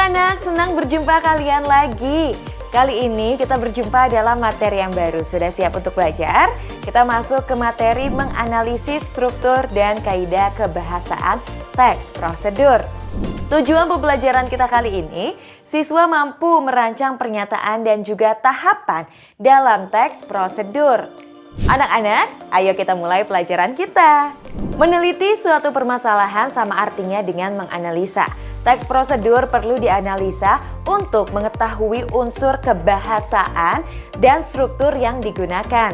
Anak-anak, senang berjumpa kalian lagi. Kali ini kita berjumpa dalam materi yang baru. Sudah siap untuk belajar? Kita masuk ke materi menganalisis struktur dan kaidah kebahasaan teks prosedur. Tujuan pembelajaran kita kali ini, siswa mampu merancang pernyataan dan juga tahapan dalam teks prosedur. Anak-anak, ayo kita mulai pelajaran kita. Meneliti suatu permasalahan sama artinya dengan menganalisa. Teks prosedur perlu dianalisa untuk mengetahui unsur kebahasaan dan struktur yang digunakan.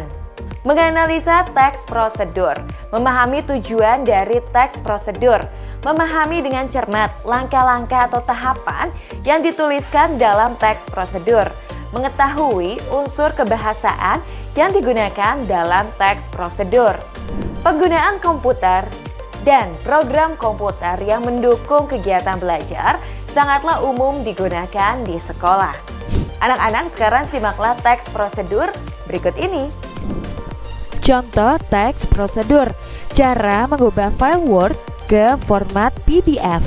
Menganalisa teks prosedur, memahami tujuan dari teks prosedur, memahami dengan cermat langkah-langkah atau tahapan yang dituliskan dalam teks prosedur, mengetahui unsur kebahasaan yang digunakan dalam teks prosedur. Penggunaan komputer dan program komputer yang mendukung kegiatan belajar sangatlah umum digunakan di sekolah. Anak-anak, sekarang simaklah teks prosedur berikut ini. Contoh teks prosedur, cara mengubah file Word ke format PDF.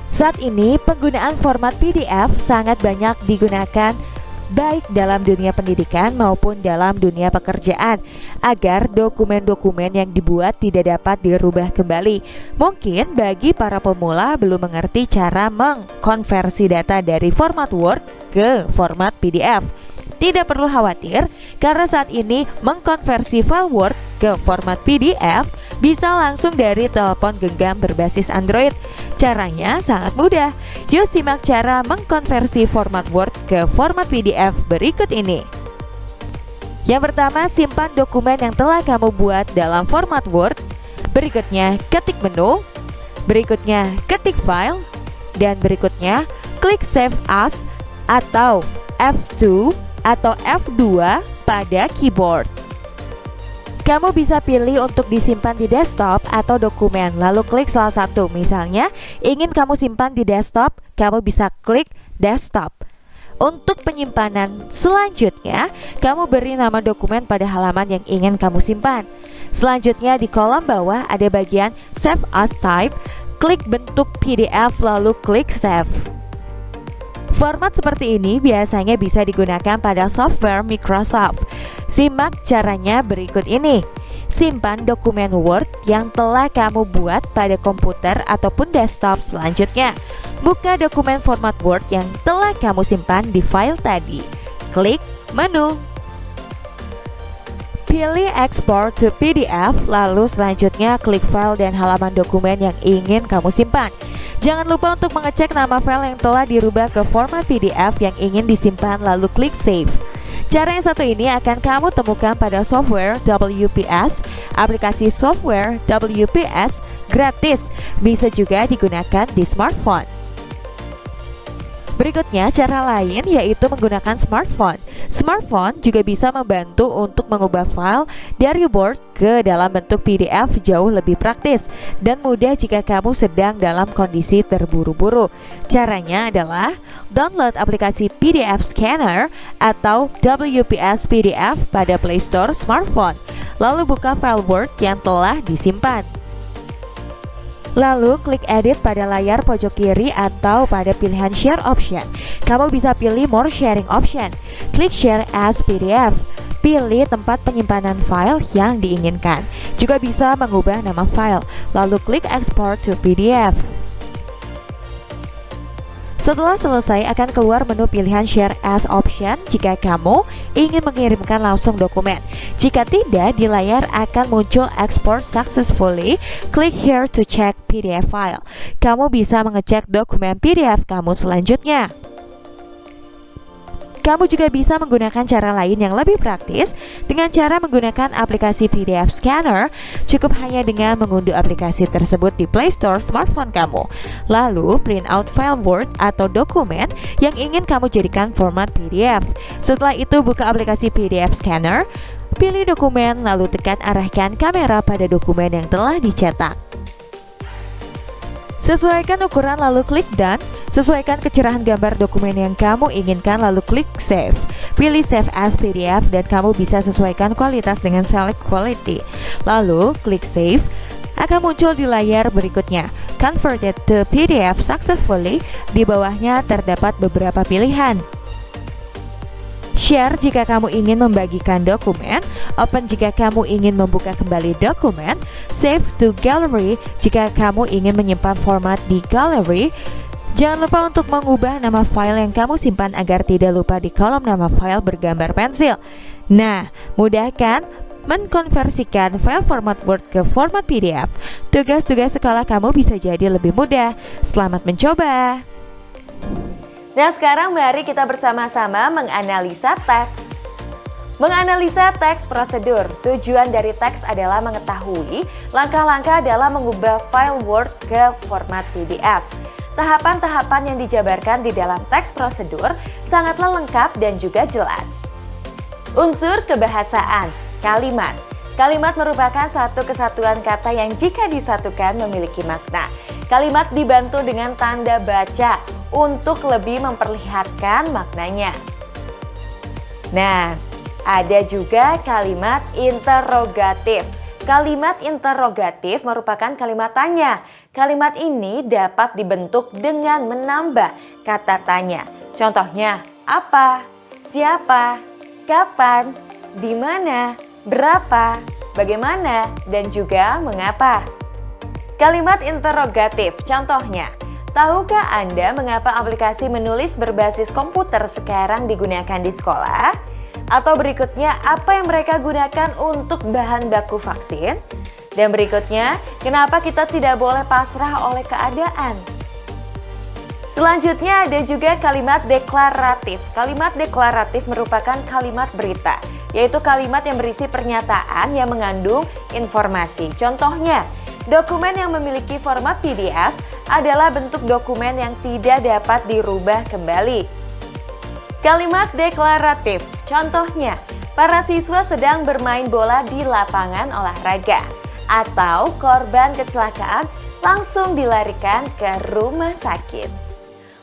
Saat ini penggunaan format PDF sangat banyak digunakan baik dalam dunia pendidikan maupun dalam dunia pekerjaan agar dokumen-dokumen yang dibuat tidak dapat dirubah kembali. Mungkin bagi para pemula belum mengerti cara mengkonversi data dari format Word ke format PDF. Tidak perlu khawatir karena saat ini mengkonversi file Word ke format PDF bisa langsung dari telepon genggam berbasis Android. Caranya sangat mudah. Yuk simak cara mengkonversi format Word ke format PDF berikut ini. Yang pertama, simpan dokumen yang telah kamu buat dalam format Word. Berikutnya, ketik menu. Berikutnya, ketik file. Dan berikutnya, klik Save As atau F2 atau F2 pada keyboard. Kamu bisa pilih untuk disimpan di desktop atau dokumen, lalu klik salah satu. Misalnya, ingin kamu simpan di desktop, kamu bisa klik desktop. Untuk penyimpanan selanjutnya, kamu beri nama dokumen pada halaman yang ingin kamu simpan. Selanjutnya di kolom bawah ada bagian Save As Type, klik bentuk PDF lalu klik Save. Format seperti ini biasanya bisa digunakan pada software Microsoft. Simak caranya berikut ini. Simpan dokumen Word yang telah kamu buat pada komputer ataupun desktop selanjutnya. Buka dokumen format Word yang telah kamu simpan di file tadi. Klik menu. Pilih Export to PDF, lalu selanjutnya klik file dan halaman dokumen yang ingin kamu simpan. Jangan lupa untuk mengecek nama file yang telah dirubah ke format PDF yang ingin disimpan lalu klik Save. Cara yang satu ini akan kamu temukan pada software WPS, aplikasi software WPS gratis, bisa juga digunakan di smartphone. Berikutnya cara lain yaitu menggunakan smartphone. Smartphone juga bisa membantu untuk mengubah file dari Word ke dalam bentuk PDF jauh lebih praktis dan mudah jika kamu sedang dalam kondisi terburu-buru. Caranya adalah download aplikasi PDF Scanner atau WPS PDF pada Play Store smartphone, lalu buka file Word yang telah disimpan. Lalu klik edit pada layar pojok kiri atau pada pilihan share option. Kamu bisa pilih more sharing option. Klik share as PDF. Pilih tempat penyimpanan file yang diinginkan. Juga bisa mengubah nama file. Lalu klik export to PDF. Setelah selesai akan keluar menu pilihan share as option jika kamu ingin mengirimkan langsung dokumen. Jika tidak, di layar akan muncul export successfully. Klik here to check PDF file. Kamu bisa mengecek dokumen PDF kamu selanjutnya. Kamu juga bisa menggunakan cara lain yang lebih praktis dengan cara menggunakan aplikasi PDF Scanner. Cukup hanya dengan mengunduh aplikasi tersebut di Play Store smartphone kamu. Lalu print out file Word atau dokumen yang ingin kamu jadikan format PDF. Setelah itu buka aplikasi PDF Scanner, pilih dokumen lalu tekan arahkan kamera pada dokumen yang telah dicetak. Sesuaikan ukuran lalu klik Done. Sesuaikan kecerahan gambar dokumen yang kamu inginkan lalu klik Save. Pilih Save as PDF dan kamu bisa sesuaikan kualitas dengan Select Quality. Lalu klik Save. Akan muncul di layar berikutnya. converted to PDF successfully. Di bawahnya terdapat beberapa pilihan. Share jika kamu ingin membagikan dokumen, Open jika kamu ingin membuka kembali dokumen, Save to Gallery jika kamu ingin menyimpan format di Gallery. Jangan lupa untuk mengubah nama file yang kamu simpan agar tidak lupa di kolom nama file bergambar pensil. Nah, mudah kan? Mengkonversikan file format Word ke format PDF. Tugas-tugas sekolah kamu bisa jadi lebih mudah. Selamat mencoba! Nah, sekarang mari kita bersama-sama menganalisa teks. Menganalisa teks prosedur. Tujuan dari teks adalah mengetahui langkah-langkah dalam mengubah file Word ke format PDF. Tahapan-tahapan yang dijabarkan di dalam teks prosedur sangatlah lengkap dan juga jelas. Unsur kebahasaan, kalimat. Kalimat merupakan satu kesatuan kata yang jika disatukan memiliki makna. Kalimat dibantu dengan tanda baca untuk lebih memperlihatkan maknanya. Nah, ada juga kalimat interrogatif. Kalimat interrogatif merupakan kalimat tanya. Kalimat ini dapat dibentuk dengan menambah kata tanya. Contohnya, apa, siapa, kapan, di mana, berapa, bagaimana, dan juga mengapa. Kalimat interrogatif, contohnya, tahukah Anda mengapa aplikasi menulis berbasis komputer sekarang digunakan di sekolah? Atau berikutnya, apa yang mereka gunakan untuk bahan baku vaksin? Dan berikutnya, kenapa kita tidak boleh pasrah oleh keadaan? Selanjutnya ada juga kalimat deklaratif. Kalimat deklaratif merupakan kalimat berita, yaitu kalimat yang berisi pernyataan yang mengandung informasi. Contohnya, dokumen yang memiliki format PDF adalah bentuk dokumen yang tidak dapat dirubah kembali. Kalimat deklaratif, contohnya, para siswa sedang bermain bola di lapangan olahraga, atau korban kecelakaan langsung dilarikan ke rumah sakit.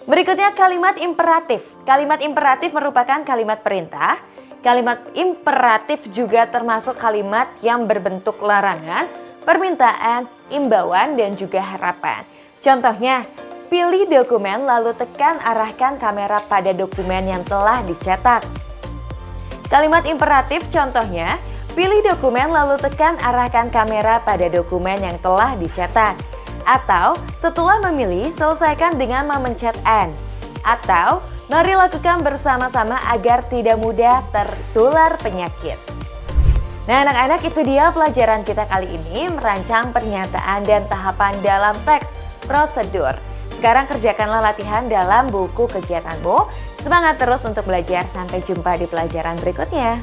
Berikutnya kalimat imperatif. Kalimat imperatif merupakan kalimat perintah. Kalimat imperatif juga termasuk kalimat yang berbentuk larangan, permintaan, imbauan, dan juga harapan. Contohnya, pilih dokumen lalu arahkan kamera pada dokumen yang telah dicetak. Kalimat imperatif contohnya, pilih dokumen lalu arahkan kamera pada dokumen yang telah dicetak. Atau setelah memilih, selesaikan dengan memencet N. Atau mari lakukan bersama-sama agar tidak mudah tertular penyakit. Nah anak-anak, itu dia pelajaran kita kali ini, merancang pernyataan dan tahapan dalam teks prosedur. Sekarang kerjakanlah latihan dalam buku kegiatanmu. Semangat terus untuk belajar, sampai jumpa di pelajaran berikutnya.